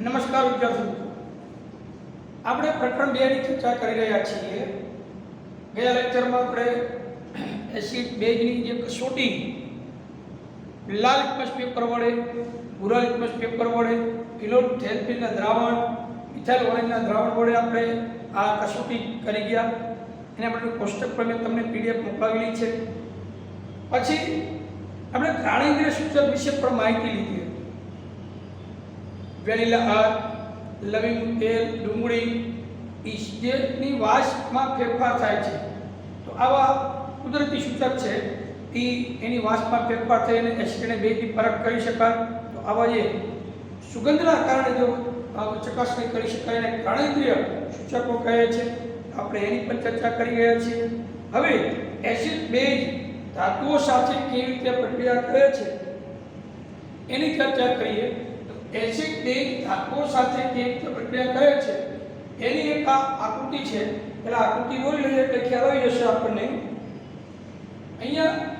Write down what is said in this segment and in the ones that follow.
નમસ્કાર વિદ્યાર્થી મિત્રો, આપણે પ્રકરણ 2 ની ચર્ચા કરી રહ્યા છીએ. ગયા લેક્ચરમાં આપણે એસિડ બેઝની જે કસોટી લાલ લિટમસ પેપર વડે, ભૂરા લિટમસ પેપર વડે, ફિનોલ્ફથેલ્પિનના દ્રાવણ, મિથાઇલ ઓરેન્જના દ્રાવણ વડે આપણે આ કસોટી કરી ગયા. એના માટેનું કોષ્ટક પણ મેં તમને પીડીએફ મોકલાવેલી છે. પછી આપણે ઘ્રાણેન્દ્રિય સૂચક વિશે પણ માહિતી લીધી. વેનીલા આર, લવિંગ તેલ, ડુંગળી જેની વાસમાં ફેરફાર થાય છે. તો આવા કુદરતી સૂચક છે એ એની વાસમાં ફેરફાર થઈને એસિડ અને બેઝની પરખ કરી શકાય. તો આવા જે સુગંધના કારણે જો ચકાસણી કરી શકાય એને ઘ્રાણેન્દ્રિય સૂચકો કહે છે. આપણે એની પણ ચર્ચા કરી રહ્યા છીએ. હવે એસિડ બેઝ ધાતુઓ સાથે કેવી રીતે પ્રક્રિયા કરે છે એની ચર્ચા કરીએ. એસિડ બેઝ ધાતુઓ સાથે કેવી રીતે પ્રક્રિયા કરે છે એની એક આકૃતિ છે. પેલા આકૃતિ દોરી લઈએ એટલે ખ્યાલ આવી જશે આપણને. અહીંયા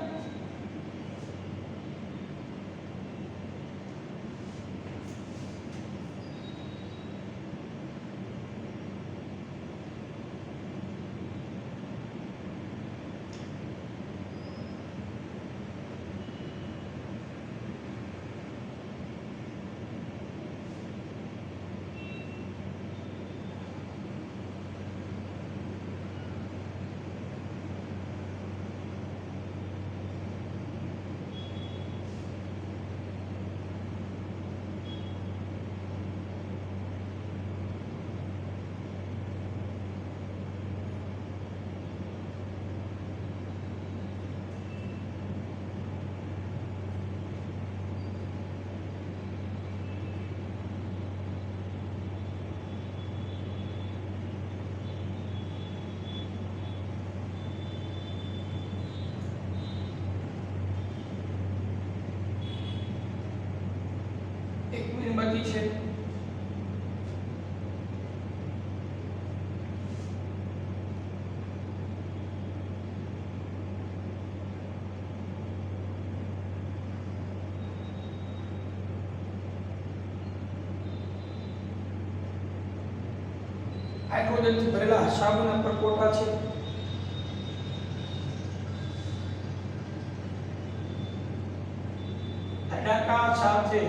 એક મિનિટ બાકી છે. હાઇડ્રોજનથી ભરેલા સાબુના પરપોટા છે. અડાકા સાથે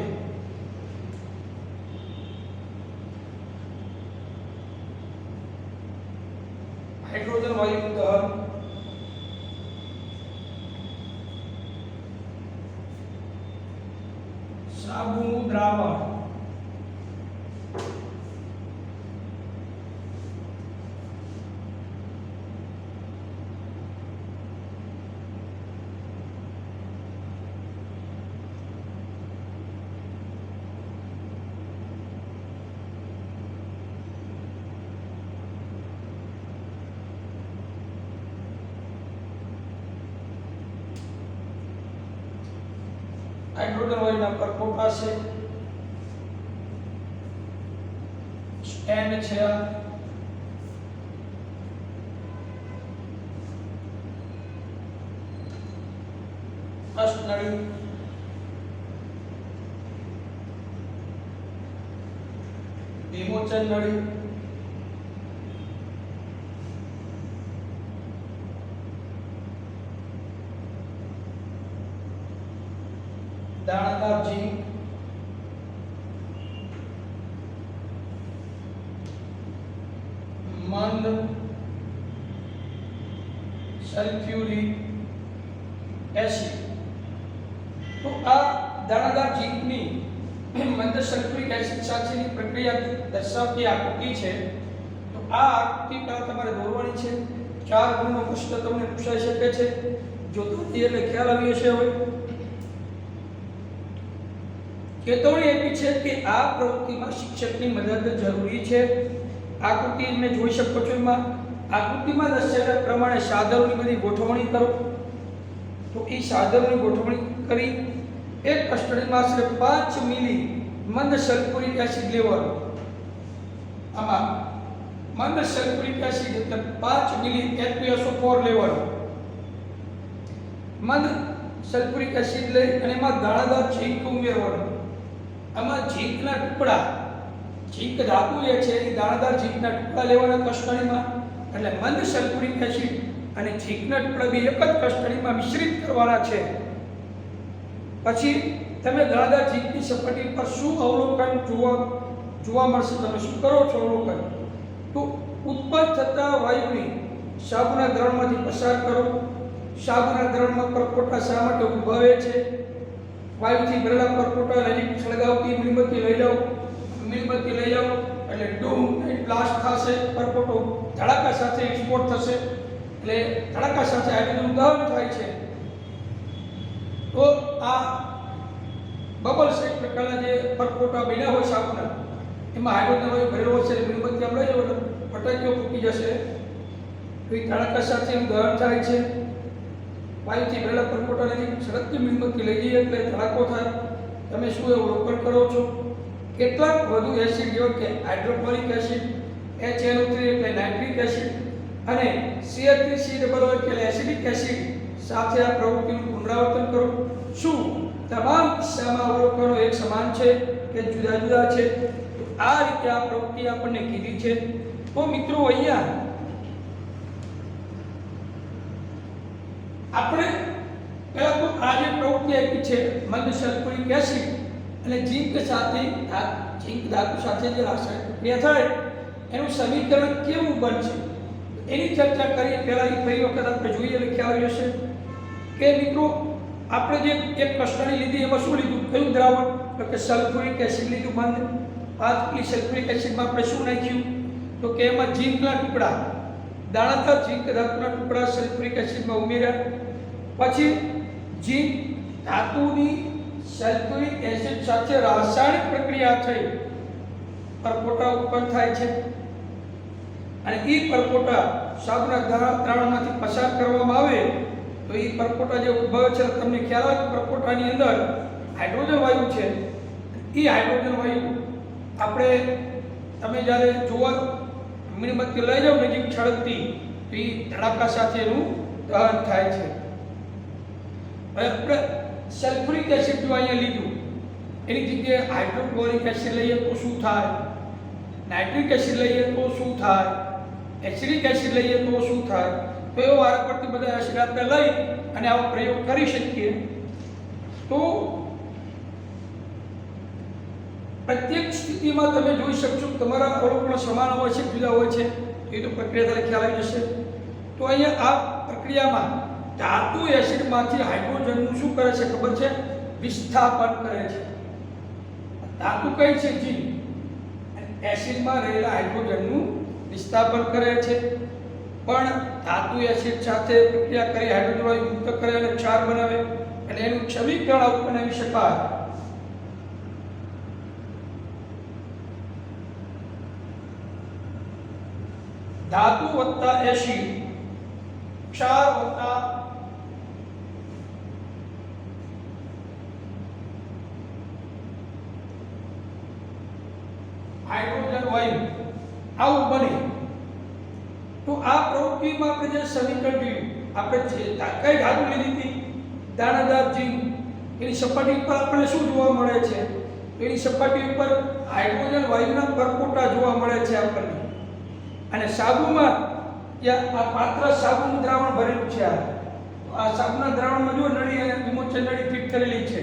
હાઇડ્રોજન વાયુનું દહન, સાબુનું દ્રાવણ, હાઇડ્રોજન વાયુના પરપોટા છે. સ્ટેન્ડ છે. અશ્નળી, વિમોચન નળી, દાણાદાર ઝીંક, મંદ સલ્ફ્યુરિક એસિડ. તો આ દાણાદાર ઝીંકની મંદ સલ્ફ્યુરિક એસિડ સાથેની પ્રક્રિયા દર્શાવતી આકૃતિ છે. તો આ આકૃતિ પહેલા તમારે દોરવાની છે. 4 ગુણનો પ્રશ્ન તમને પૂછાઈ શકે છે. જો તો એટલે ખ્યાલ આવી હશે. હવે ચેતવણી આપી છે કે આ પ્રવૃત્તિમાં શિક્ષકની મદદ જરૂરી છે. આકૃતિ તમે જોઈ શકો છો. એમાં આકૃતિમાં દર્શાવ્યા પ્રમાણે સાધનોની બધી ગોઠવણી કરો. તો એ સાધનોની ગોઠવણી કરી એક કસ્ટડીમાં આશરે 5 મિલી મંદ સલ્ફ્યુરિક એસિડ લેવાનું. આમાં મંદ સલ્ફ્યુરિક એસિડ એટલે 5 મિલી H2SO4 લેવાનું. મંદ સલ્ફ્યુરિક એસિડ લઈ અને એમાં દાણાદાર ઝીંક ઉમેરવાનું. આમાં ઝીંકના ટુકડા ઝીંક ધાતુ જે છે એ દાણાદાર ઝીંકના ટુકડા લેવાના કસ્ટડીમાં, એટલે મંદ સલ્ફ્યુરિક એસિડ અને ઝીંકના ટુકડા બે એક જ કસ્ટડીમાં મિશ્રિત કરવાના છે. પછી તમે દાણાદાર ઝીંકની સપાટી પર શું અવલોકન જોવા મળશે? તમે શું કરો છો અવલોકન? તો ઉત્પન્ન થતા વાયુને સાબુના દ્રાવણમાંથી પસાર કરો. સાબુના દ્રાવણમાં પરપોટા શા માટે ઉદ્ભવે છે? વાયુથી ભરેલા પરપોટા નજીક સળગાવતી મીણબત્તી લઈ જાઓ, મીણબત્તી લઈ જાઓ એટલે ડૂમ બ્લાસ્ટ થશે, પરપોટો ધડાકા સાથે એક્સપોર્ટ થશે, એટલે ધડાકા સાથે હાઇડ્રોજનનું દહન થાય છે. તો આ બબલ્સ એક પ્રકારના જે પરપોટા બન્યા હોય સાબુના, એમાં હાઇડ્રોજન વાયુ ભરેલો હશે, મીણબત્તી આપણે લઈ જાઓ પટાકીઓ ફૂટી જશે, તો એ ધડાકા સાથે એનું દહન થાય છે. વાયુથી ભરેલા પરપોટા નજીક સળગતી મીણબત્તી લઈ જઈએ એટલે ધડાકો થાય. તમે શું અવલોકન કરો છો? કેટલાક વધુ એસિડ જેવા કે હાઇડ્રોક્લોરિક એસિડ, HNO3 એટલે નાઇટ્રિક એસિડ અને CH3COO એટલે એસિડિક એસિડ સાથે આ પ્રવૃત્તિનું પુનરાવર્તન કરો. શું તમામ કિસ્સામાં અવલોકનો એક સમાન છે કે જુદા જુદા છે? તો આ રીતે આ પ્રવૃત્તિ આપણને કીધી છે. તો મિત્રો અહીંયા આપણે પહેલા તો આ જે પ્રવૃત્તિ આપી છે મંદ સલ્ફ્યુરિક એસિડ અને ઝીંક સાથે ઝીંક ધાતુ સાથે જે રાસાયણિક પ્રક્રિયા થાય એનું સમીકરણ કેવું બનશે એની ચર્ચા કરીએ. પહેલા એક ફરી વખત આપણે જોઈએ એટલે ખ્યાલ રહેશે કે મિત્રો આપણે જે એક કસ્ટડી લીધી એમાં શું લીધું? કયું દ્રાવણ? તો કે સલ્ફ્યુરિક એસિડ લીધું મંદ. 5 મિલી સલ્ફ્યુરિક એસિડમાં આપણે શું નાખ્યું? તો કે એમાં ઝીંકના ટુકડા, દાણાદાર ઝીંક ધાતુના ટુકડા સલ્ફ્યુરિક એસિડમાં ઉમેર્યા. પછી ઝીંક ધાતુની સલ્ફ્યુરિક એસિડ સાથે રાસાયણિક પ્રક્રિયા થઈ પરપોટા ઉત્પન્ન થાય છે અને એ પરપોટા સાબુના દ્રાવણમાંથી પસાર કરવામાં આવે તો એ પરપોટા જે ઉદ્ભવે છે તમને ખ્યાલ આવે પરપોટાની અંદર હાઇડ્રોજન વાયુ છે. એ હાઇડ્રોજન વાયુ આપણે તમે જ્યારે જોવા મીણબત્તી લઈ જાઓ નજીક છળકતી તો એ ધડાકા સાથે એનું દહન થાય છે. હવે આપણે સલ્ફ્યુરિક એસિડ જો અહીંયા લીધું એની જગ્યાએ હાઇડ્રોક્લોરિક એસિડ લઈએ તો શું થાય? નાઇટ્રિક એસિડ લઈએ તો શું થાય? એસિડિક એસિડ લઈએ તો શું થાય? તો એવો વારા પરથી બધા એસિડ આપણે લઈ અને આવો પ્રયોગ કરી શકીએ. તો પ્રત્યેક સ્થિતિમાં તમે જોઈ શકશો તમારા અવલોકનો સમાન હોય છે જુદા હોય છે, એ તો પ્રક્રિયા ત્યારે ખ્યાલ આવી જશે. તો અહીંયા આ પ્રક્રિયામાં ધાતુ એસિડમાંથી હાઇડ્રોજનનું શું કરે છે ખબર છે? વિસ્થાપન કરે છે. ધાતુ કઈ છે? ઝીંક. એસિડમાં રહેલા હાઇડ્રોજનનું વિસ્થાપન કરે છે. પણ ધાતુ એસિડ સાથે પ્રક્રિયા કરી હાઇડ્રોજન વાયુ મુક્ત કરે અને ક્ષાર બનાવે એટલે એનું સમીકરણ આવું બનાવી શકાય. ધાતુ વત્તા એસિડ ક્ષાર વત્તા હાઇડ્રોજન વાયુ આવું બને. તો આ પ્રવૃત્તિમાં આપણે જે સમીકરણ જોયું આપણે કઈ ધાતુ લીધી હતી? દાણાદાર ઝીંક. એની સપાટી ઉપર આપણને શું જોવા મળે છે? તો એની સપાટી ઉપર હાઇડ્રોજન વાયુના પરપોટા જોવા મળે છે આપણને. અને સાબુમાં આ પાત્ર સાબુનું દ્રાવણ ભરેલું છે. આ સાબુના દ્રાવણમાં જો નળી અને વિમોચન નળી ફિટ કરેલી છે.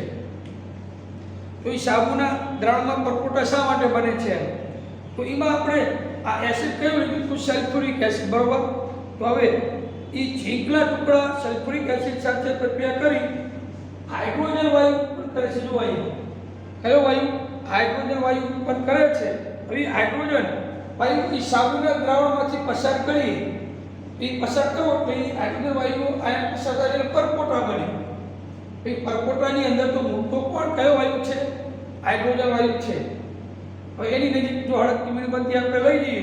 તો એ સાબુના દ્રાવણમાં પરપોટા શા માટે બને છે? તો એમાં આપણે આ એસિડ કયું લીધું? તો સલ્ફ્યુરિક એસિડ, બરોબર. તો હવે એ ઝીંકના ટુકડા સલ્ફ્યુરિક એસિડ સાથે પ્રક્રિયા કરી હાઇડ્રોજન વાયુ ઉત્પન્ન કરે છે. જો વાયુ કયો વાયુ? હાઇડ્રોજન વાયુ ઉત્પન્ન કરે છે. હવે હાઇડ્રોજન વાયુ એ સાબુના દ્રાવણમાંથી પસાર કરી એ પસાર કરો તો એ હાઇડ્રોજન વાયુ આયન પસાર થઈને પરપોટા બને. એ પરપોટાની અંદર તો મોટો પણ કયો વાયુ છે? હાઇડ્રોજન વાયુ છે. હવે એની નજીક જો હળકતી મીણબત્તી આપણે લઈ જઈએ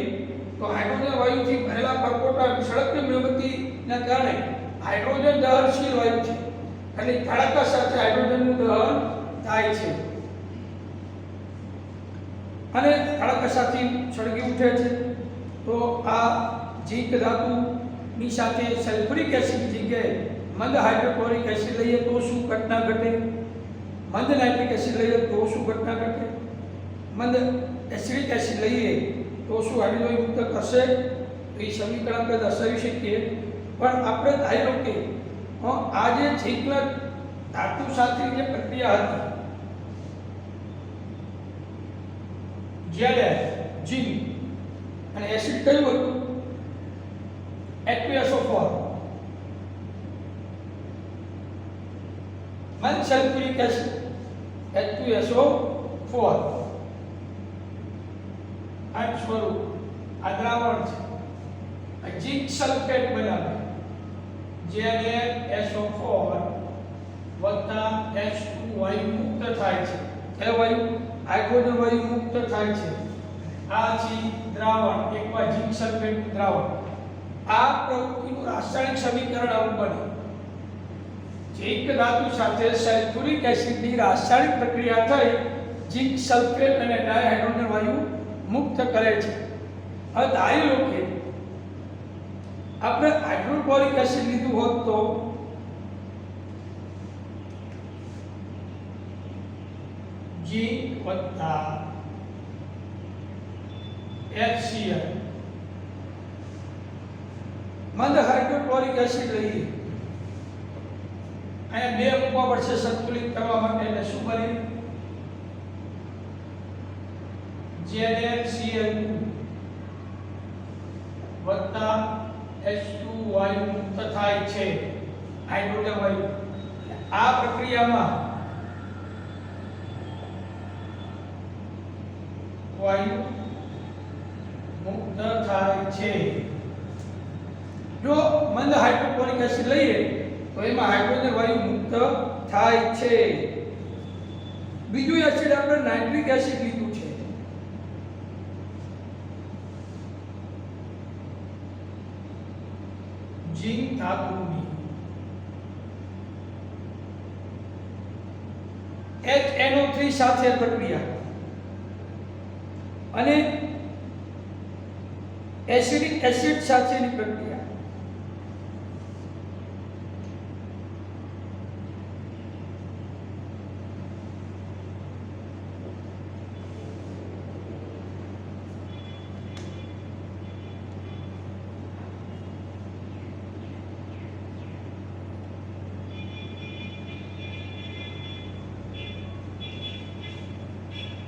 તો હાઇડ્રોજન વાયુથી ભરેલા પરપોટા સળગતી મીણબત્તીના કારણે હાઇડ્રોજન દહનશીલ વાયુ છે અને ધડાકા સાથે હાઇડ્રોજનનું દહન થાય છે અને ધડાકા સાથે સળગી ઉઠે છે. તો આ ઝીંક ધાતુની સાથે સલ્ફ્યુરિક એસિડ જગ્યાએ મંદ હાઇડ્રોક્લોરિક એસિડ લઈએ તો શું ઘટના ઘટે? મંદ નાઇટ્રિક એસિડ લઈએ તો શું ઘટના ઘટે? મંદ એસિડિક એસિડ લઈએ તો શું હાઇડ્રોજન મુક્ત કરશે? તો એ સમીકરણ આપણે દર્શાવી શકીએ, પણ આપણે ધારી લો કે આ જે ઝીંકના ધાતુ સાથેની જે પ્રક્રિયા હતી, જ્યારે ઝીંક અને એસિડ કયું હતું? H2SO4 મંદ સલ્ફ્યુરિક એસિડ H2SO4 આ સ્વરૂપ આ દ્રાવણ છે, ઝીંક સલ્ફેટ બનાવે જ્યારે SO4 વત્તા H2 વાયુ મુક્ત થાય છે. એ વાયુ હાઇડ્રોજન વાયુ મુક્ત થાય છે. આ છે દ્રાવણ, એકવાર ઝીંક સલ્ફેટ દ્રાવણ. આ પ્રવૃત્તિનું રાસાયણિક સમીકરણ આવું બને: ઝીંક ધાતુ સાથે સલ્ફ્યુરિક એસિડની રાસાયણિક પ્રક્રિયા થઈ ઝીંક સલ્ફેટ અને ડાયહાઇડ્રોજન વાયુ મુક્ત કરે છે. હવે ધારી લો કે આપણે હાઇડ્રોક્લોરિક એસિડ લીધું હોત તો ઝીંક વત્તા HCl મંદ હાઇડ્રોક્લોરિક એસિડ લઈએ, અહીંયા બે મૂકવા પડશે સંતુલિત કરવા માટે, એટલે શું બને? ZnCl2 વત્તા H2 વાયુ મુક્ત થાય છે, હાઇડ્રોજન વાયુ. આ પ્રક્રિયામાં વાયુ મુક્ત થાય છે. જો મંદ હાઇડ્રોક્લોરિક એસિડ લઈએ તો એમાં હાઇડ્રોજન વાયુ મુક્ત થાય છે. બીજું એસિડ આપણે નાઇટ્રિક એસિડ લીધું છે. ઝીંક ધાતુની HNO3 સાથે પ્રક્રિયા અને એસિડિક એસિડ સાથેની પ્રક્રિયા.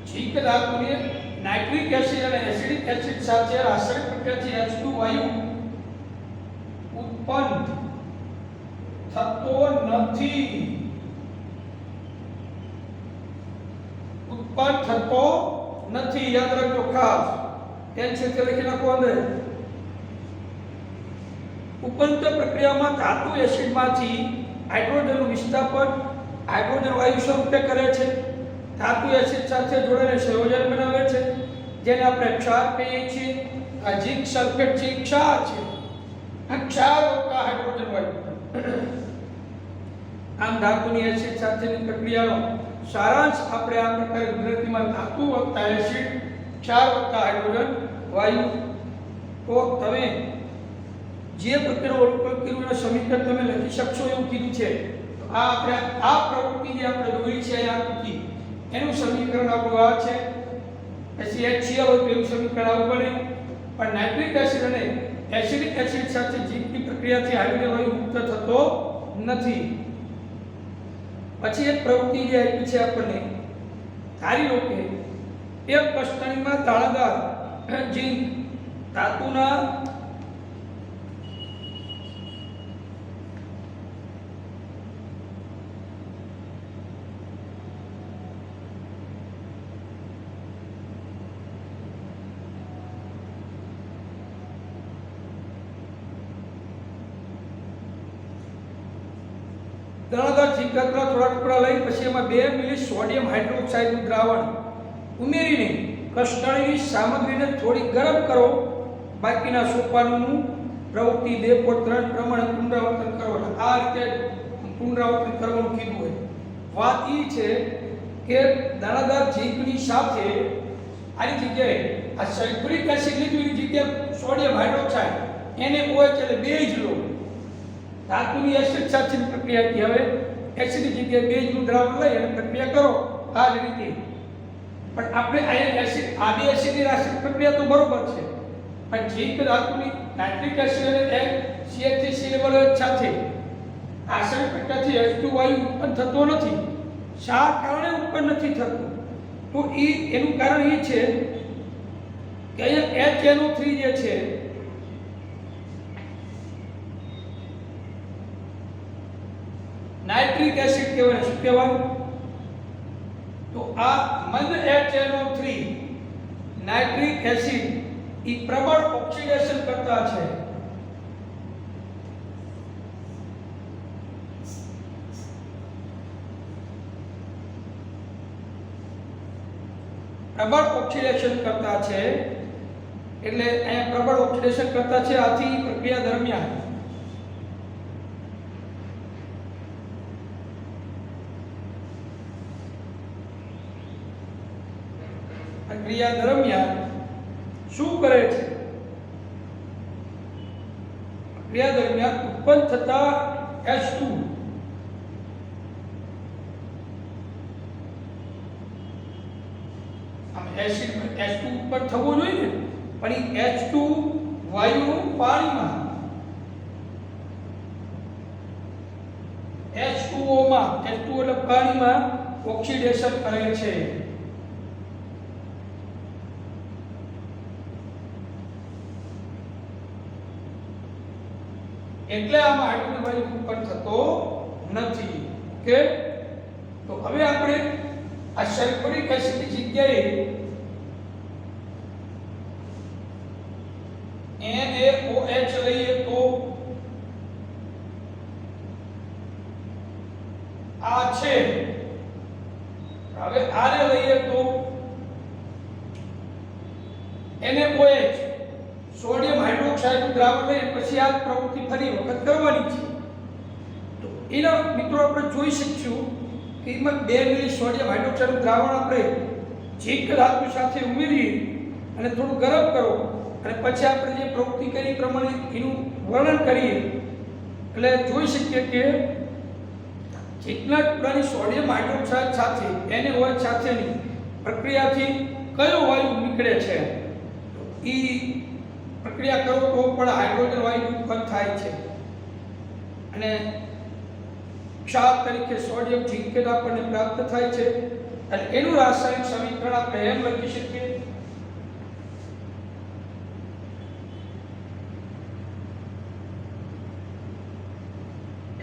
ઝીંક ધાતુને નાઇટ્રિક એસિડ અને એસિડિક એસિડ સાથે રાસાયણિક પ્રક્રિયાથી H2 વાયુ ઉત્પન્ન થતો નથી. યાદ રાખજો ખાસ. એન છે તે લખી નાખો અંદર. ઉપંત પ્રક્રિયામાં ધાતુ એસિડમાંથી હાઇડ્રોજનનું વિસ્થાપન હાઇડ્રોજન વાયુ સ્વરૂપે કરે છે. ધાતુ એસિડ સાથે જોડાઈને સંયોજન બનાવે છે, જેને આપણે ક્ષાર કહીએ છીએ. આ ઝીંક સલ્ફેટ છે, ક્ષાર છે. આ ક્ષાર વત્તા હાઇડ્રોજન વાયુ. આમ ધાતુની એસિડ સાથેની પ્રક્રિયાનો સારાંશ આપણે આ પ્રકારે ગુજરાતીમાં ધાતુ વત્તા એસિડ, ક્ષાર વત્તા હાઇડ્રોજન વાયુ. તો તમે જે પ્રકારનો ઉપયોગ કર્યો એનું સમીકરણ તમે લખી શકશો એવું કીધું છે. તો આ આપણે આ પ્રવૃત્તિ જે આપણે દોરી છે આ આકૃતિ, એનું સમીકરણ આપણું આ છે. પછી HCl હોય તો એનું સમીકરણ આવું બને. પણ નાઇટ્રિક એસિડ અને એસિડિક એસિડ સાથે ઝીંકની પ્રક્રિયાથી હાઇડ્રોજન વાયુ મુક્ત થતો નથી. પછી એક પ્રવૃત્તિ જે આપી છે આપણને, ધારી લો કે એક કસ્ટણીમાં દાણાદાર ઝીંક ધાતુના દાણાદાર ઝીંકના થોડા ટુકડા લઈ પછી એમાં 2 મિલી સોડિયમ હાઇડ્રોક્સાઇડનું દ્રાવણ ઉમેરીને કસ્ટણીની સામગ્રીને થોડી ગરમ કરો. બાકીના સોપાનનું પ્રવૃત્તિ 2.3 પ્રમાણે પુનરાવર્તન કરવાનું. આ રીતે પુનરાવર્તન કરવાનું કીધું હોય. વાત એ છે કે દાણાદાર ઝીંકની સાથે આની જગ્યાએ આ સલ્ફ્યુરિક એસિડ લીધું, એની જગ્યાએ સોડિયમ હાઇડ્રોક્સાઇડ, એને OH એટલે બેઝ લો. ધાતુની એસિડ સાથેની પ્રક્રિયા હતી. હવે એસિડની જગ્યાએ બેઝનું દ્રાવણ લઈ અને પ્રક્રિયા કરો. આ જ રીતે પણ આપણે અહીંયા એસિડ આદિ એસિડની રાસાયણિક પ્રક્રિયા તો બરોબર છે, પણ ઝીંક ધાતુની નાઇટ્રિક એસિડ અને CH3 લેવલ સાથે રાસાયણિક પ્રક્રિયાથી H2 વાયુ ઉત્પન્ન થતો નથી. શા કારણે ઉત્પન્ન નથી થતું? તો એનું કારણ એ છે કે અહીંયા HNO3 જે છે નાઇટ્રિક એસિડ કહેવાય. શું કહેવાય? તો આ મંદ HNO3 નાઇટ્રિક એસિડ એ પ્રબળ ઓક્સિડેશન કરતા છે. પ્રબળ ઓક્સિડેશન કરતા છે એટલે અહીંયા પ્રબળ ઓક્સિડેશન કરતા છે. આથી પ્રક્રિયા દરમિયાન શું કરે છે? પ્રક્રિયા દરમિયાન ઉત્પન્ન થતા H2 એસિડ H2 ઉપર થવો જોઈએ ને, પણ એ H2 વાયુનું પાણીમાં H2O માં H2 એટલે પાણીમાં ઓક્સિડેશન કરે છે. એટલે આમાં હાઇડ્રોજન વાયુ ઉત્પન્ન થતો નથી. ઓકે, તો હવે આપણે આ સલ્ફ્યુરિક એસિડની જગ્યાએ NaOH લઈએ તો આ છે. હવે આને લઈએ તો NaOH સોડિયમ હાઇડ્રોક્સાઇડનું દ્રાવણ લઈએ પછી આ પ્રવૃત્તિ ફરી વખત કરવાની છે. તો એના મિત્રો આપણે જોઈ શકીશું કે એમાં 2 મિલી સોડિયમ હાઇડ્રોક્સાઇડનું દ્રાવણ આપણે ઝીંક ધાતુ સાથે ઉમેરી અને થોડું ગરમ કરો અને પછી આપણે જે પ્રવૃત્તિ કરી પ્રમાણે એનું વર્ણન કરીએ એટલે જોઈ શકીએ કે ઝીંકના ટુકડાની સોડિયમ હાઇડ્રોક્સાઇડ સાથે NaOH સાથેની પ્રક્રિયાથી કયો વાયુ નીકળે છે. એ પ્રક્રિયા કરો તો પણ હાઇડ્રોજન વાયુ ઉત્પન્ન થાય છે અને ક્ષાર તરીકે સોડિયમ ઝિંકેટ આપણને પ્રાપ્ત થાય છે. અને એનું રાસાયણિક સમીકરણ આપણે એમ લખી શકીએ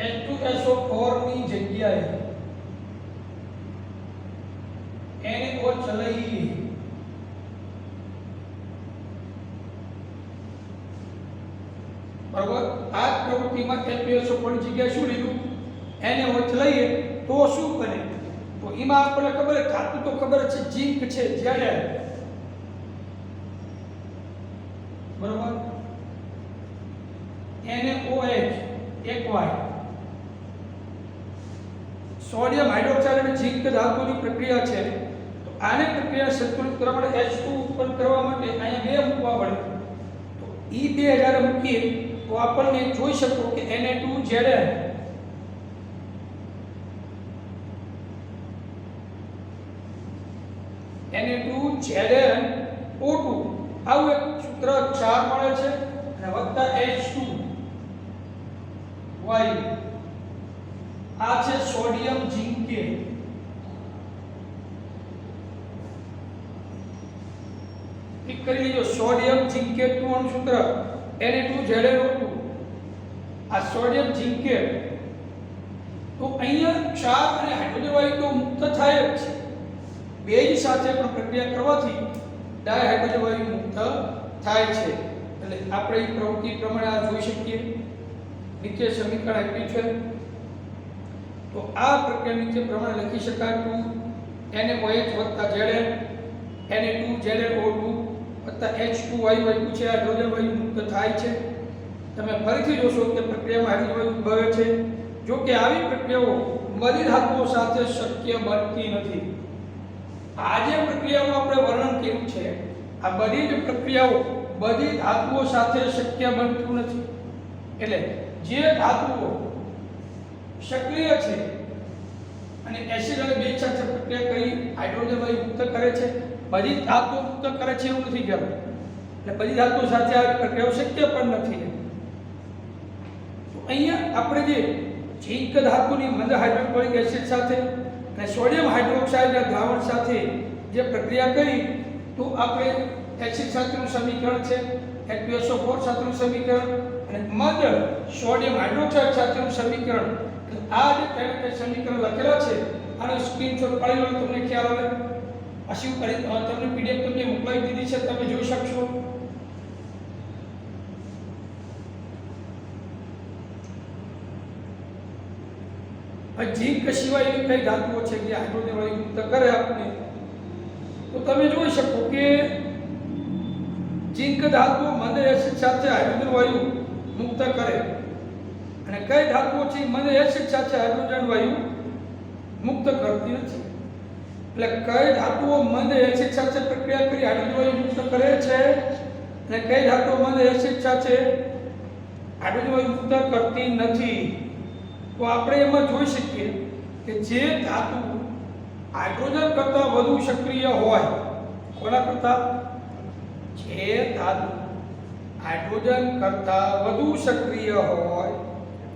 H2SO4 ની જગ્યાએ NaOH લઈએ બરાબર. આ પ્રવૃત્તિમાં H2SO4 ની જગ્યાએ શું લીધું? NaOH લઈએ તો શું બને? તો એમાં આપણને ખબર છે ધાતુ તો ખબર છે ઝીંક છે જ્યારે બરાબર NaOH એક વાય સોડિયમ હાઇડ્રોક્સાઇડ અને ઝીંક ધાતુની પ્રક્રિયા છે. તો આને પ્રક્રિયા સંતુલિત કરવા માટે H2 ઉત્પન્ન કરવા માટે અહીંયા 2 મૂકવા પડે. તો ઈ 2 જ્યારે મૂકીએ તો આપણને જોઈ શકો કે Na2Zn Na2ZnO2 આવું એક સૂત્ર 4 મળે છે અને વત્તા H2 વાયુ આ છે સોડિયમ ઝિંકેટ. ઠીક કરી લીધો. સોડિયમ ઝિંકેટ નું અણુસૂત્ર Na2ZnO2 આ સોડિયમ ઝિંકેટ. તો અહીંયા ક્ષાર અને હાઇડ્રોજન વાયુ તો મુક્ત થાય જ છે. બેઝ સાથે પણ પ્રક્રિયા કરવાથી ડાયહાઇડ્રોજન વાયુ મુક્ત થાય છે. એટલે આપણે એ પ્રવૃત્તિ પ્રમાણે આ જોઈ શકીએ. નીચે સમીકરણ આપ્યું છે તો આ પ્રક્રિયા નીચે પ્રમાણે લખી શકાય તો NaOH Zn Na2ZnO2 H2 વાયુ આપ્યું છે. હાઇડ્રોજન વાયુ મુક્ત થાય છે. તમે ફરીથી જોશો કે પ્રક્રિયામાં હાઇડ્રોજન વાયુ ઉદ્ભવે છે. જો કે આવી પ્રક્રિયાઓ બધી ધાતુઓ સાથે શક્ય બનતી નથી. આ જે પ્રક્રિયાઓ આપણે વર્ણન કર્યું છે આ બધી જ પ્રક્રિયાઓ બધી ધાતુઓ સાથે શક્ય બનતું નથી. એટલે જે ધાતુઓ સક્રિય છે અને એસિડ અને બેઝ સાથે પ્રક્રિયા કરી હાઇડ્રોજન વાયુ મુક્ત કરે છે. બધી ધાતુઓ મુક્ત કરે છે એવું નથી કહેવાય. એટલે બધી ધાતુઓ સાથે આ પ્રક્રિયાઓ શક્ય પણ નથી. તો અહીંયા આપણે જે ઝીંક ધાતુની મંદ હાઇડ્રોક્લોરિક એસિડ સાથે અને સોડિયમ હાઇડ્રોક્સાઇડના દ્રાવણ સાથે જે પ્રક્રિયા કરી તો આપણે એસિડ સાથેનું સમીકરણ છે H2SO4 સાથેનું સમીકરણ અને મંદ સોડિયમ હાઇડ્રોક્સાઇડ સાથેનું સમીકરણ. આ જે ત્રણ સમીકરણ લખેલા છે આનો સ્ક્રીનશોટ પાડી લો તમને ખ્યાલ આવે. પછી તમને પીડીએફ તમને મોકલાવી દીધી છે, તમે જોઈ શકશો. ઝીંક સિવાય એવી કઈ ધાતુઓ છે કે હાઇડ્રોજન વાયુ મુક્ત કરે આપણે? તો તમે જોઈ શકો કે ઝીંક ધાતુ મંદ એસિડ સાથે હાઇડ્રોજન વાયુ મુક્ત કરે. અને કઈ ધાતુઓ છે મંદ એસિડ સાથે હાઇડ્રોજન વાયુ મુક્ત કરતી નથી? એટલે કઈ ધાતુઓ મંદ એસિડ સાથે પ્રક્રિયા કરી હાઇડ્રોજન વાયુ મુક્ત કરે છે અને કઈ ધાતુઓ મંદ એસિડ સાથે હાઇડ્રોજન વાયુ મુક્ત કરતી નથી? તો આપણે એમાં જોઈ શકીએ કે જે ધાતુ હાઇડ્રોજન કરતાં વધુ સક્રિય હોય, કોના કરતાં? જે ધાતુ હાઇડ્રોજન કરતાં વધુ સક્રિય હોય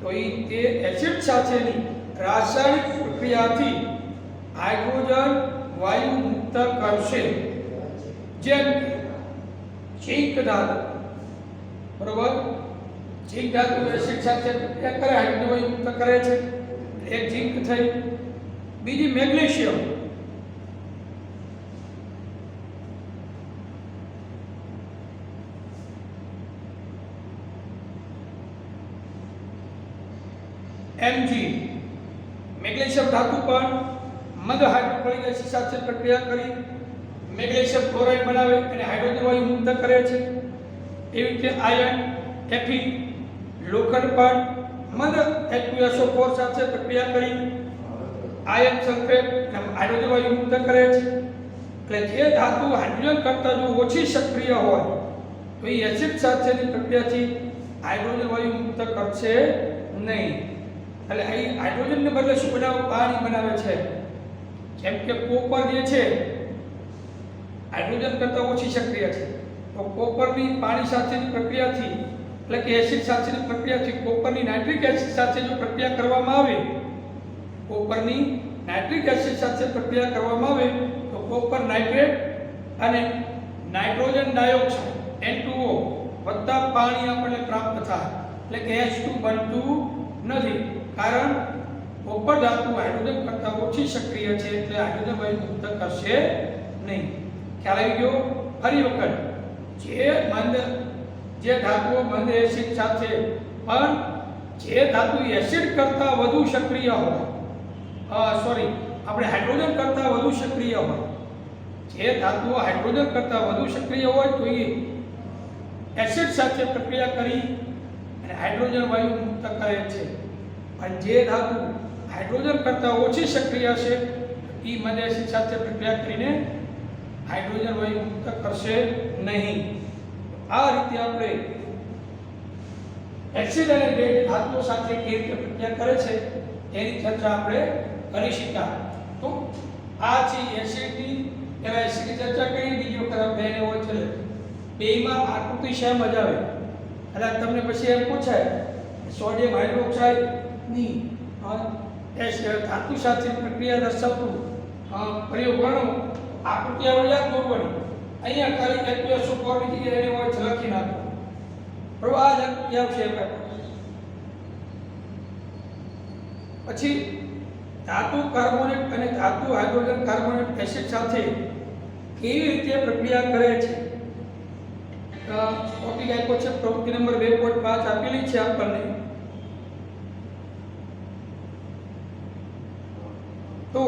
તો તે એસિડ સાથેની રાસાયણિક પ્રક્રિયાથી હાઇડ્રોજન વાયુ મુક્ત કરશે. જેમ ઝીંક ધાતુ, બરોબર, ઝીંક ધાતુ એસિડ સાથે પ્રક્રિયા કરે હાઇડ્રોજન વાયુ મુક્ત કરે છે. એક ઝીંક થઈ. બીજી મેગ્નેશિયમ, Mg, મેગ્નેશિયમ ધાતુ પણ મંદ હાઇડ્રોક્લોરિક એસિડ સાથે પ્રક્રિયા કરી મેગ્નેશિયમ ક્લોરાઇડ બનાવે અને હાઇડ્રોજન વાયુ મુક્ત કરે છે. એવી રીતે આયર્ન, Fe, લોખંડ પણ મંદ H2SO4 સાથે પ્રક્રિયા કરી આયર્ન સલ્ફેટ અને હાઇડ્રોજન વાયુ મુક્ત કરે છે. એટલે જે ધાતુ હાઇડ્રોજન કરતાં જો ઓછી સક્રિય હોય તો એ એસિડ સાથેની પ્રક્રિયાથી હાઇડ્રોજન વાયુ મુક્ત કરશે નહીં. એટલે અહીં હાઇડ્રોજનને બદલે શું બનાવે? પાણી બનાવે છે. જેમ કે કોપર જે છે હાઇડ્રોજન કરતાં ઓછી સક્રિય છે, તો કોપરની પાણી સાથેની પ્રક્રિયાથી એટલે કે એસિડ સાથેની પ્રક્રિયાથી કોપરની નાઇટ્રિક એસિડ સાથે જો પ્રક્રિયા કરવામાં આવે, કોપરની નાઇટ્રિક એસિડ સાથે પ્રક્રિયા કરવામાં આવે તો કોપર નાઇટ્રેટ અને નાઇટ્રોજન ડાયોક્સાઇડ N2O વત્તા પાણી આપણને પ્રાપ્ત થાય. એટલે કે H2 બનતું નથી, કારણ કોપર ધાતુ હાઇડ્રોજન કરતાં ઓછી સક્રિય છે એટલે હાઇડ્રોજન વાયુ મુક્ત કરશે નહીં. ખ્યાલ આવી ગયો? ફરી વખત, જે ધાતુઓ મંદ એસિડ સાથે પણ જે ધાતુ એસિડ કરતાં વધુ સક્રિય હોય, આપણે હાઇડ્રોજન કરતાં વધુ સક્રિય હોય, જે ધાતુઓ હાઇડ્રોજન કરતાં વધુ સક્રિય હોય તો એ એસિડ સાથે પ્રક્રિયા કરી અને હાઇડ્રોજન વાયુ મુક્ત કરે છે. અને જે ધાતુ હાઇડ્રોજન કરતાં ઓછી સક્રિય છે એ મંદ એસિડ સાથે પ્રક્રિયા કરીને હાઇડ્રોજન વાયુ મુક્ત કરશે નહીં. આ રીતે આપણે એસિડ અને બેઝ ધાતુઓ સાથે કેવી રીતે પ્રક્રિયા કરે છે એની ચર્ચા આપણે કરી શક્યા. તો આ છે એસિડની, એના એસિડની ચર્ચા કરી. બીજી વખત આપણે હોય છે બેમાં આકૃતિ શેમ જ આવે એટલે તમને પછી એમ પૂછાય સોડિયમ હાઇડ્રોક્સાઇડની ધાતુ સાથે પ્રક્રિયા દર્શાવતું પ્રયોગ ગણો, આકૃતિ આપણે યાદ કરવાની. અહીંયા ખાલી H2SO4 ની જગ્યાએ એને હોય છે લખી નાખો, બરોબર? આ જ આકૃતિ આવશે. પછી ધાતુ કાર્બોનેટ અને ધાતુ હાઇડ્રોજન કાર્બોનેટ એસિડ સાથે કેવી રીતે પ્રક્રિયા કરે છે? ટોપિક આપ્યો છે, પ્રવૃત્તિ નંબર 2.5 આપેલી છે આપણને. તો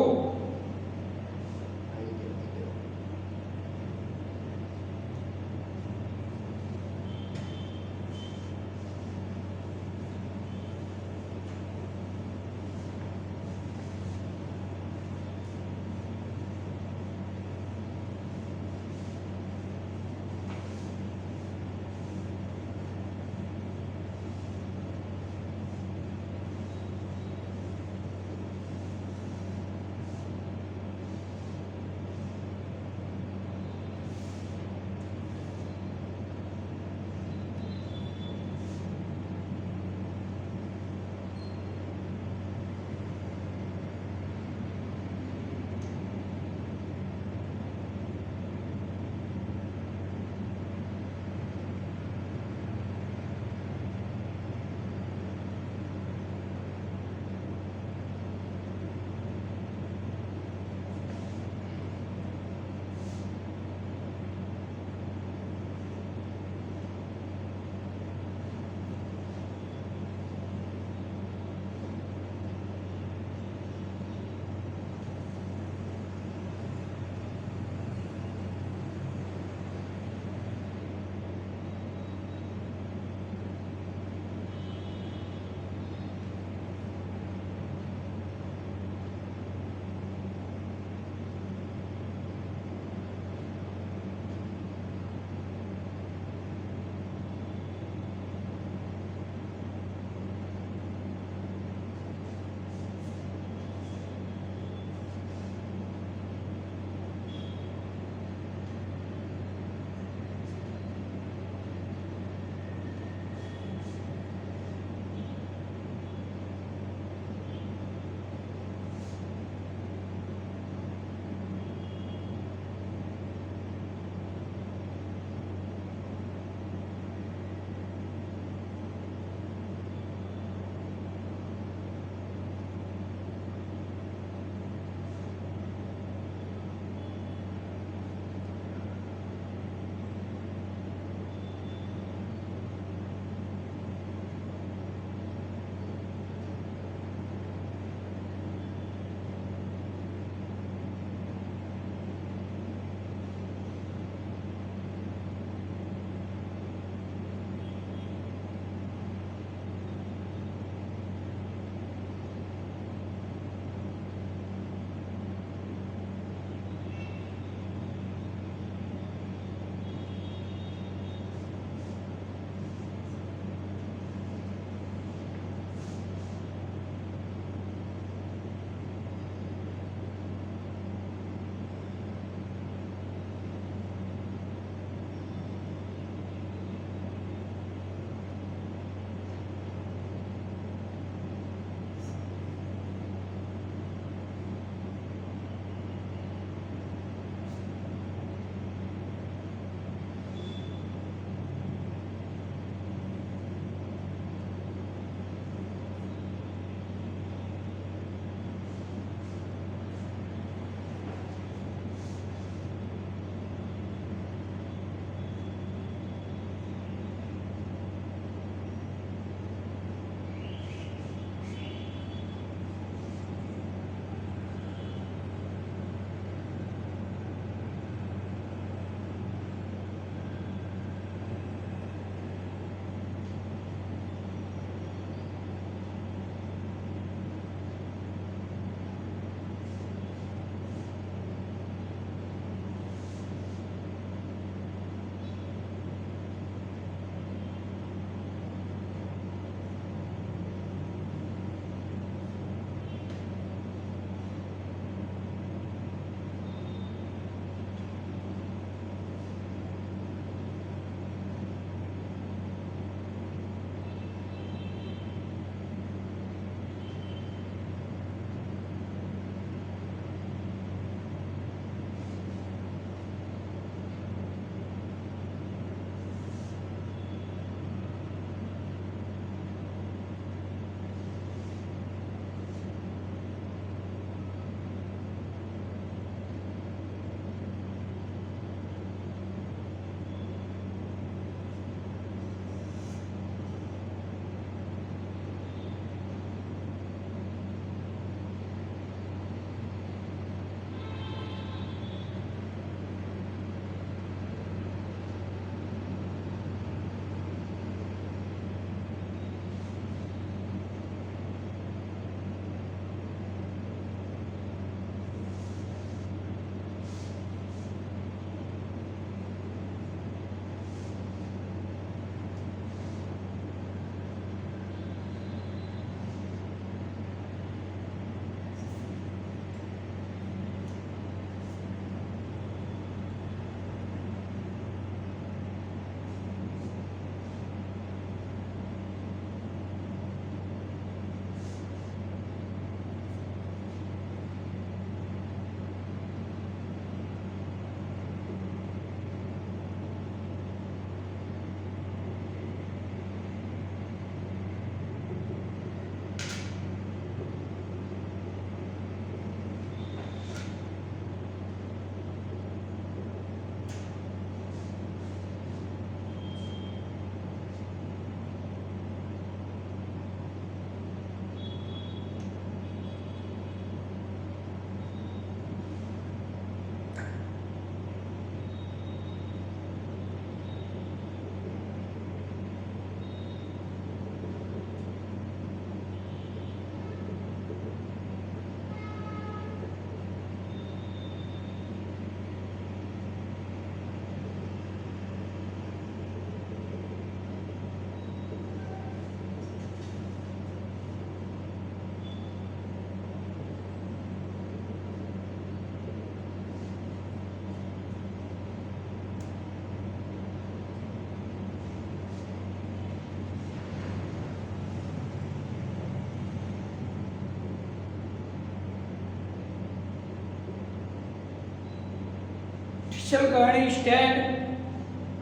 ઈક્ષલ ગાણી સ્ટેન્ડ,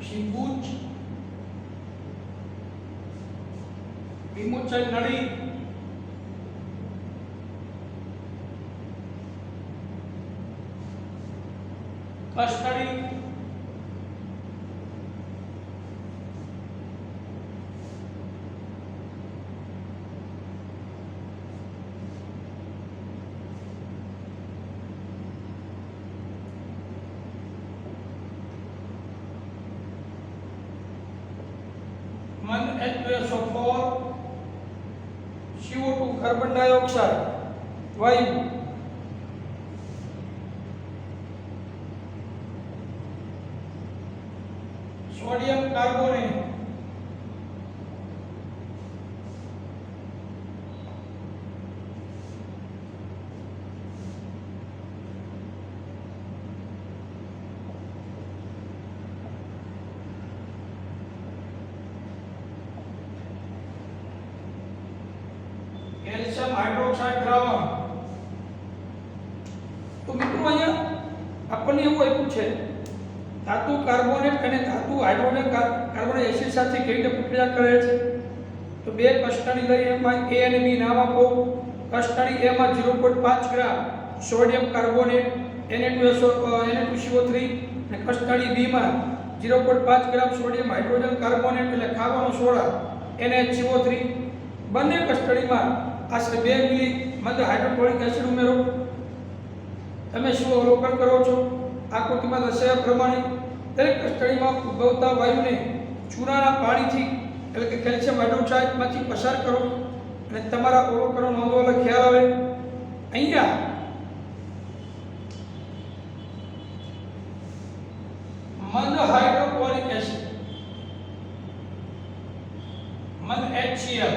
શિબુચ, વિમોચન નળી, કસ્ટડી, મન H2SO4, CO2 કાર્બન ડાયોક્સાઇડ વાયુ, સોડિયમ કાર્બોનેટ, કેલ્શિયમ હાઇડ્રોક્સાઇડ દ્રાવણ. તો મિત્રો અહીંયા આપણને એવું આપ્યું છે ધાતુ કાર્બોનેટ અને ધાતુ હાઇડ્રોજન કાર્બોનિક એસિડ સાથે કેવી રીતે પ્રક્રિયા કરે છે. તો બે કસ્ટડી લઈ એમાં A અને B નામ આપો. કસ્ટડી A માં 0.5 ગ્રામ સોડિયમ કાર્બોનેટ Na2CO3 અને કસ્ટડી B માં 0.5 ગ્રામ સોડિયમ હાઇડ્રોજન કાર્બોનેટ એટલે ખાવાનો સોડા NaCO3. બંને કસ્ટડીમાં આશરે 2 મિલી મંદ હાઇડ્રોક્લોરિક એસિડ ઉમેરો. તમે શું અવલોકન કરો છો? આકૃતિમાં દર્શાવ્યા પ્રમાણે દરેક કસ્ટડીમાં ઉદ્ભવતા વાયુને ચૂનાના પાણીથી એટલે કે કેલ્શિયમ હાઇડ્રોક્સાઇડમાંથી પસાર કરો અને તમારા અવલોકનો નોંધવાનો ખ્યાલ આવે. અહીંયા મંદ હાઇડ્રોક્લોરિક એસિડ મંદ HCl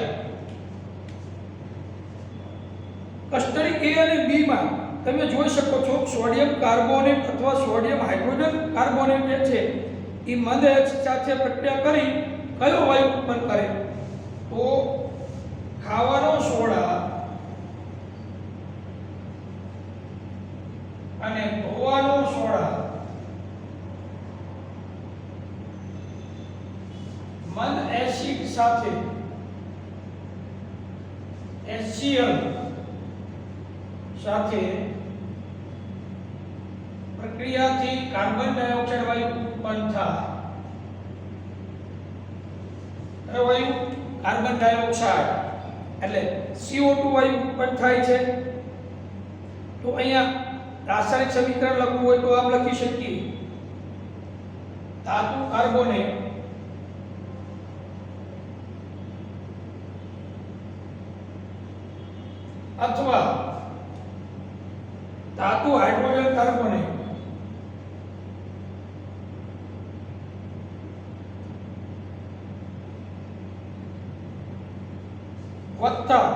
કસ્ટડી A અને B માં તમે જોઈ શકો છો સોડિયમ કાર્બોનેટ અથવા સોડિયમ હાઇડ્રોજન કાર્બોનેટ જે છે એ મંદ H સાથે પ્રક્રિયા કરી કયો વાયુ ઉત્પન્ન કરે? તો ખાવાનો સોડા અને ધોવાનો સોડા મંદ એસિડ સાથે HCl સાથે પ્રક્રિયાથી કાર્બન ડાયોક્સાઇડ વાયુ ઉત્પન્ન થાય. કયો વાયુ? કાર્બન ડાયોક્સાઇડ એટલે CO2 વાયુ ઉત્પન્ન થાય છે. તો અહીંયા રાસાયણિક સમીકરણ લખવું હોય તો આમ લખી શકીએ ધાતુ કાર્બોનેટ અથવા ધાતુ હાઇડ્રોજન કાર્બોનેટ વત્તા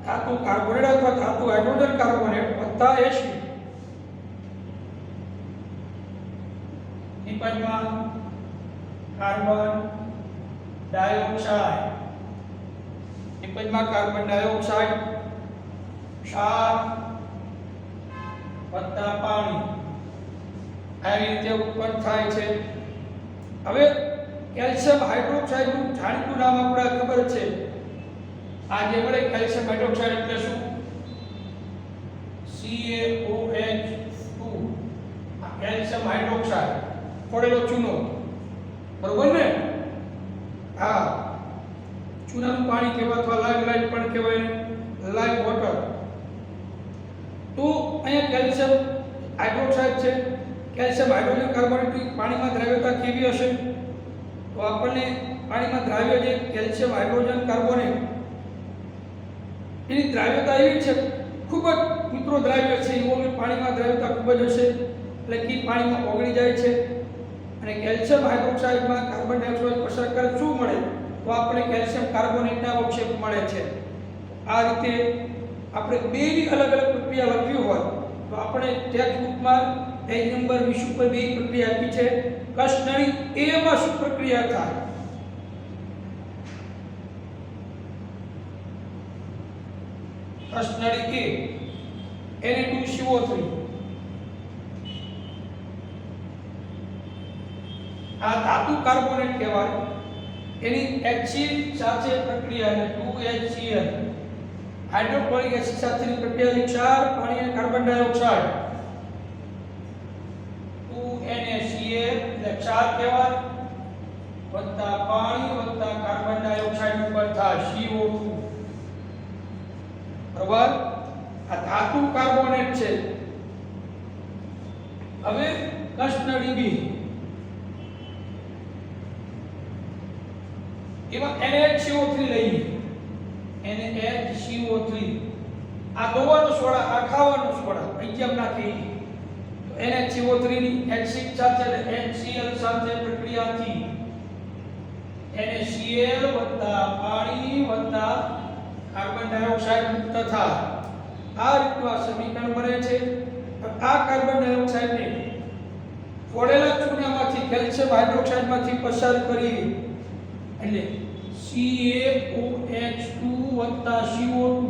ધાતુ કાર્બોનેટ અથવા ધાતુ હાઇડ્રોજન કાર્બોનેટ વત્તા એસિડ નિપજમાં કાર્બન ડાયોક્સાઇડ નિપજમાં કાર્બન ડાયોક્સાઇડ ક્ષાર વત્તા પાણી આવી રીતે ઉત્પન્ન થાય છે. હવે કેલ્શિયમ હાઇડ્રોક્સાઇડ નું જાણીતું નામ આપણે ખબર છે. આ જે મળે કેલ્શિયમ હાઇડ્રોક્સાઇડ એટલે શું? CaOH2 આ કેલ્શિયમ હાઇડ્રોક્સાઇડ ફોડેલો ચૂનો, બરોબર ને? હા, ચૂનાનું પાણી કહેવાય અથવા લાઈમ પણ કહેવાય, લાઈમ વોટર. તો અહીંયા કેલ્શિયમ હાઇડ્રોક્સાઇડ છે. કેલ્શિયમ હાઇડ્રોજન કાર્બોનેટ પાણીમાં દ્રાવ્યતા કેવી હશે? તો આપણને પાણીમાં દ્રાવ્ય જે કેલ્શિયમ હાઇડ્રોજન કાર્બોનેટ એની દ્રાવ્યતા એવી છે, ખૂબ જ મિત્રો દ્રાવ્ય છે. એવું પાણીમાં દ્રાવ્યતા ખૂબ જ હશે એટલે કે પાણીમાં ઓગળી જાય છે. અને કેલ્શિયમ હાઇડ્રોક્સાઇડમાં કાર્બન ડાયોક્સાઇડ પસાર કરે શું મળે? તો આપણે કેલ્શિયમ કાર્બોનેટના અવક્ષેપ મળે છે. આ રીતે આપણે બેની અલગ અલગ પ્રક્રિયા લખવી હોય તો આપણે ટેક્સ્ટ બુકમાં પેજ નંબર 20 ઉપર બે પ્રક્રિયા આપી છે. કસ્ટડી A માં શું પ્રક્રિયા થાય? કસ્ટડી A Na2CO3 આ ધાતુ કાર્બોનેટ કહેવાય. એની HCl સાથે પ્રક્રિયા એટલે 2HCl હાઇડ્રોક્લોરિક એસિડ સાથેની પ્રક્રિયાથી ક્ષાર પાણી અને કાર્બન ડાયોક્સાઇડ 2NaCl એટલે ક્ષાર કહેવાય વત્તા પાણી વત્તા કાર્બન ડાયોક્સાઇડ ઉપર થાય CO2. બરાબર. આ ધાતુ કાર્બોનેટ છે. હવે કૃષ્ણડીબી એમાં NaCO3 લઈએ. NaCO3 આ દોવાનો સોડા આ ખાવાનો સોડા એક્ઝામ નાખી તો NaCO3 ની HCl સાથે HCl સાથે પ્રક્રિયાથી NaCl વત્તા પાણી વત્તા કાર્બન ડાયોક્સાઇડ મુક્ત થાય. આ રીતનું આ સમીકરણ બને છે. આ કાર્બન ડાયોક્સાઇડને ફોડેલા ચૂનામાંથી કેલ્શિયમ હાઇડ્રોક્સાઇડમાંથી પસાર કરી એટલે CaOH2 વત્તા CO2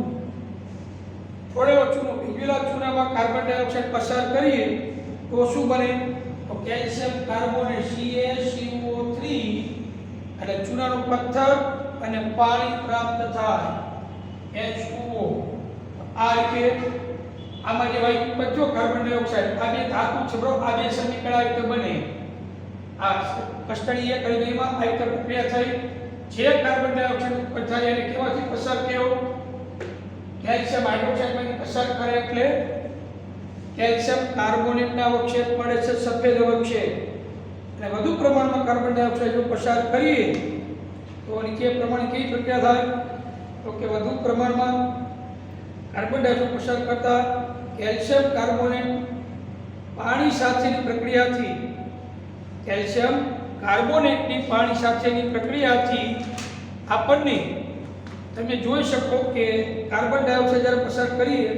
ફોડેલો ચૂનો ભીગેલા ચૂનામાં કાર્બન ડાયોક્સાઇડ પસાર કરીએ તો શું બને? તો કેલ્શિયમ કાર્બોનેટ CaCO3 એટલે ચૂનાનો પથ્થર અને પાણી પ્રાપ્ત થાય H2O. આ રીતે આમાં જે હોય બધો કાર્બન ડાયોક્સાઇડ આ બે ધાતુ છે બરો. આ બે સમીકરણ આ રીતે બને. આ કસ્ટડી એક અણુમાં આ રીતે પ્રક્રિયા થઈ જે કાર્બન ડાયોક્સાઇડ ઉત્પન્ન થાય એને કેવાથી પસાર કેવો કેલ્શિયમ હાઇડ્રોક્સાઇડમાંથી પસાર કરે એટલે કેલ્શિયમ કાર્બોનેટના અવક્ષેપ મળે છે સફેદ અવક્ષેપ. અને વધુ પ્રમાણમાં કાર્બન ડાયોક્સાઇડ જો પસાર કરીએ તો નીચે પ્રમાણે કેવી પ્રક્રિયા થાય? તો કે વધુ પ્રમાણમાં કાર્બન ડાયોક્સાઇડ પસાર કરતા કેલ્શિયમ કાર્બોનેટ પાણી સાથેની પ્રક્રિયાથી કેલ્શિયમ કાર્બોનેટની પાણી સાથેની પ્રક્રિયાથી આપણને તમે જોઈ શકો કે કાર્બન ડાયોક્સાઇડ જ્યારે પસાર કરીએ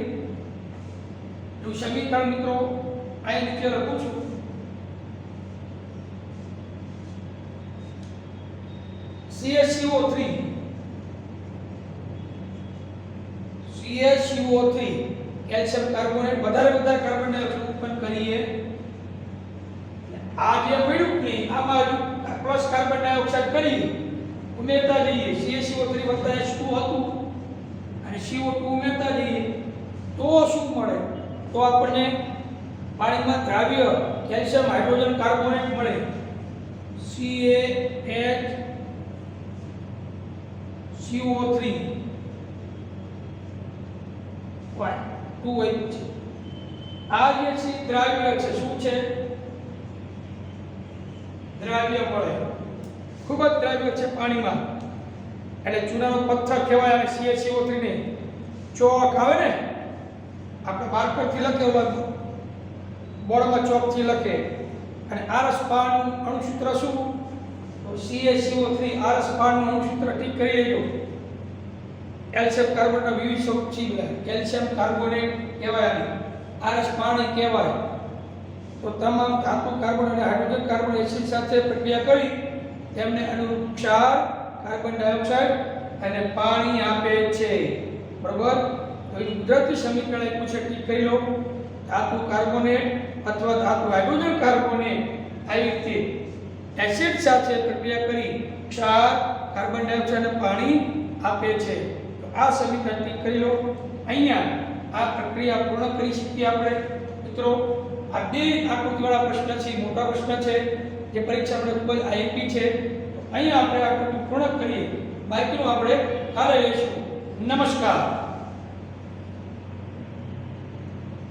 તો સમીકરણ મિત્રો આ રીતે લખું છું. CaCO3 કેલ્શિયમ કાર્બોનેટ વધારે કાર્બન ડાયોક્સાઇડ ઉત્પન્ન કરીએ. આ જે મળ્યું ને આમાં પ્લસ કાર્બન ડાયોક્સાઇડ કરીએ ઉમેરતા જઈએ CaCO3 વત્તા H2 હતું અને CO2 ઉમેરતા જઈએ તો શું મળે? તો આપણને પાણીમાં દ્રાવ્ય કેલ્શિયમ હાઇડ્રોજન કાર્બોનેટ મળે CaHCO3 2H. આ જે છે દ્રાવ્ય છે. શું છે? દ્રાવ્ય મળે. ખૂબ જ દ્રાવ્ય છે પાણીમાં એટલે ચૂનાનો પથ્થર કહેવાય. અને CaCO3 ને ચોક આવે ને આપણે માર્કરથી લખે બોર્ડમાં ચોકથી લખે અને આરસ પાનનું અણુસૂત્ર શું? તો CaCO3 આરસ પાનનું અણુસૂત્ર ઠીક કરી લેજો. કેલ્શિયમ કાર્બોનેટના વિવિધ સ્વરૂપ છે. કેલ્શિયમ કાર્બોનેટ કહેવાય અને આરસ પાણી કહેવાય. તો તમામ ધાતુ કાર્બન અને હાઇડ્રોજન કાર્બન એસિડ સાથે પ્રક્રિયા કરી તેમને અનુરૂપ ક્ષાર કાર્બન ડાયોક્સાઇડ અને પાણી આપે છે. બરાબર. તો એ કુદરતી સમીકરણ એક છે ઠીક કરી લો. ધાતુ કાર્બોનેટ અથવા ધાતુ હાઇડ્રોજન કાર્બોનેટ આવી રીતે એસિડ સાથે પ્રક્રિયા કરી ક્ષાર કાર્બન ડાયોક્સાઇડ અને પાણી આપે છે. તો આ સમીકરણ ઠીક કરી લો. અહીંયા આ પ્રક્રિયા પૂર્ણ કરી શકીએ આપણે મિત્રો. આ બે આકૃતિવાળા પ્રશ્ન છે, મોટા પ્રશ્ન છે જે પરીક્ષા આપણે ખૂબ જ આઈએમપી છે. તો અહીંયા આપણે આકૃતિ પૂર્ણ કરીએ. બાકીનું આપણે કાલે લઈશું. નમસ્કાર.